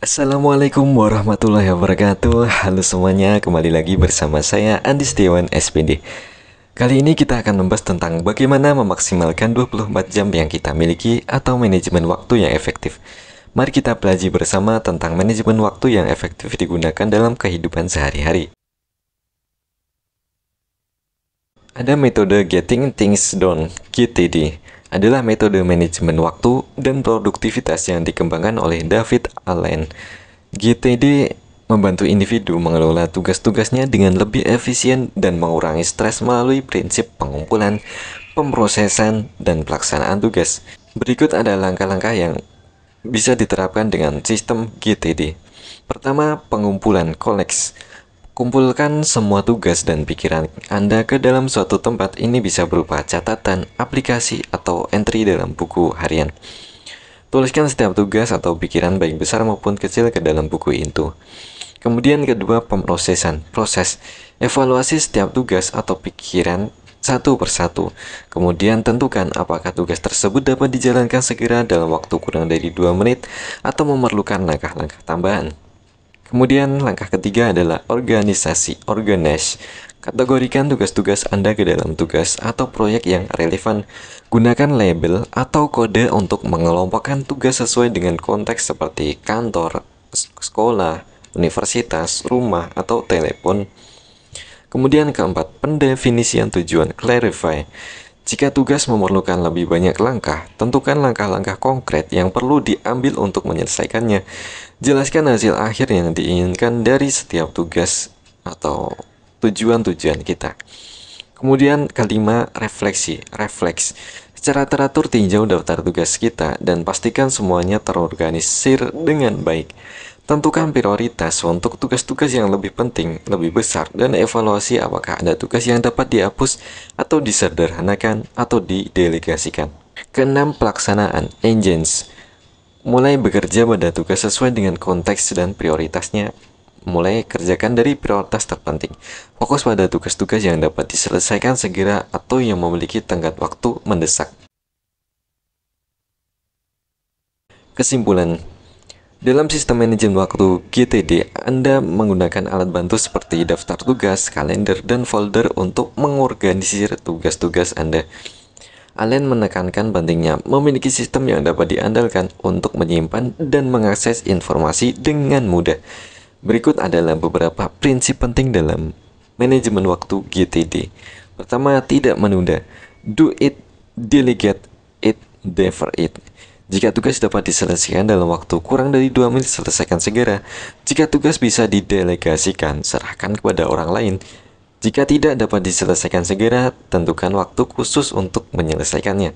Assalamualaikum warahmatullahi wabarakatuh. Halo semuanya, kembali lagi bersama saya Andi Setiawan SPD. Kali ini kita akan membahas tentang bagaimana memaksimalkan 24 jam yang kita miliki atau manajemen waktu yang efektif. Mari kita pelajari bersama tentang manajemen waktu yang efektif digunakan dalam kehidupan sehari-hari. Ada metode Getting Things Done, GTD, adalah metode manajemen waktu dan produktivitas yang dikembangkan oleh David Allen. GTD membantu individu mengelola tugas-tugasnya dengan lebih efisien dan mengurangi stres melalui prinsip pengumpulan, pemrosesan, dan pelaksanaan tugas. Berikut ada langkah-langkah yang bisa diterapkan dengan sistem GTD. Pertama, pengumpulan koleks. Kumpulkan semua tugas dan pikiran Anda ke dalam suatu tempat. Ini bisa berupa catatan, aplikasi, atau entry dalam buku harian. Tuliskan setiap tugas atau pikiran baik besar maupun kecil ke dalam buku itu. Kemudian kedua, pemrosesan. Proses. Evaluasi setiap tugas atau pikiran satu persatu. Kemudian tentukan apakah tugas tersebut dapat dijalankan segera dalam waktu kurang dari 2 menit atau memerlukan langkah-langkah tambahan. Kemudian langkah ketiga adalah organisasi, organize. Kategorikan tugas-tugas Anda ke dalam tugas atau proyek yang relevan. Gunakan label atau kode untuk mengelompokkan tugas sesuai dengan konteks seperti kantor, sekolah, universitas, rumah, atau telepon. Kemudian keempat, pendefinisian tujuan, clarify. Jika tugas memerlukan lebih banyak langkah, tentukan langkah-langkah konkret yang perlu diambil untuk menyelesaikannya. Jelaskan hasil akhir yang diinginkan dari setiap tugas atau tujuan-tujuan kita. Kemudian kelima, refleksi, refleks. Secara teratur tinjau daftar tugas kita dan pastikan semuanya terorganisir dengan baik. Tentukan prioritas untuk tugas-tugas yang lebih penting, lebih besar, dan evaluasi apakah ada tugas yang dapat dihapus atau disederhanakan atau didelegasikan. Keenam, pelaksanaan, engines. Mulai bekerja pada tugas sesuai dengan konteks dan prioritasnya. Mulai kerjakan dari prioritas terpenting. Fokus pada tugas-tugas yang dapat diselesaikan segera atau yang memiliki tenggat waktu mendesak. Kesimpulan. Dalam sistem manajemen waktu GTD, Anda menggunakan alat bantu seperti daftar tugas, kalender, dan folder untuk mengorganisir tugas-tugas Anda. Allen menekankan pentingnya memiliki sistem yang dapat diandalkan untuk menyimpan dan mengakses informasi dengan mudah. Berikut adalah beberapa prinsip penting dalam manajemen waktu GTD. Pertama, tidak menunda. Do it, delegate it, defer it. Jika tugas dapat diselesaikan dalam waktu kurang dari 2 menit, selesaikan segera. Jika tugas bisa didelegasikan, serahkan kepada orang lain. Jika tidak dapat diselesaikan segera, tentukan waktu khusus untuk menyelesaikannya.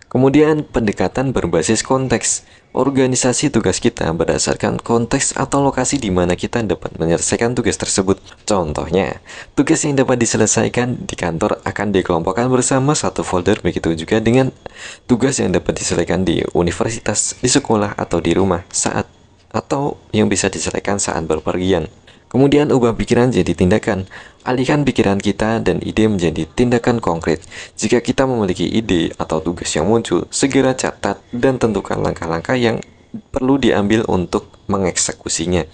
Kemudian, pendekatan berbasis konteks. Organisasi tugas kita berdasarkan konteks atau lokasi di mana kita dapat menyelesaikan tugas tersebut. Contohnya, tugas yang dapat diselesaikan di kantor akan dikelompokkan bersama satu folder, begitu juga dengan tugas yang dapat diselesaikan di universitas, di sekolah, atau di rumah atau yang bisa diselesaikan saat berpergian. Kemudian ubah pikiran jadi tindakan. Alihkan pikiran kita dan ide menjadi tindakan konkret. Jika kita memiliki ide atau tugas yang muncul, segera catat dan tentukan langkah-langkah yang perlu diambil untuk mengeksekusinya.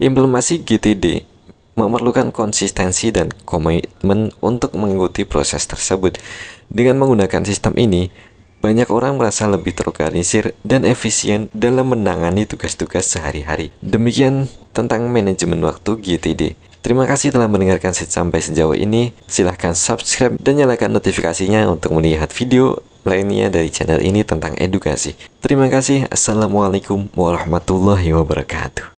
Implementasi GTD memerlukan konsistensi dan komitmen untuk mengikuti proses tersebut. Dengan menggunakan sistem ini, banyak orang merasa lebih terorganisir dan efisien dalam menangani tugas-tugas sehari-hari. Demikian tentang manajemen waktu GTD. Terima kasih telah mendengarkan sampai sejauh ini. Silahkan subscribe dan nyalakan notifikasinya untuk melihat video lainnya dari channel ini tentang edukasi. Terima kasih. Assalamualaikum warahmatullahi wabarakatuh.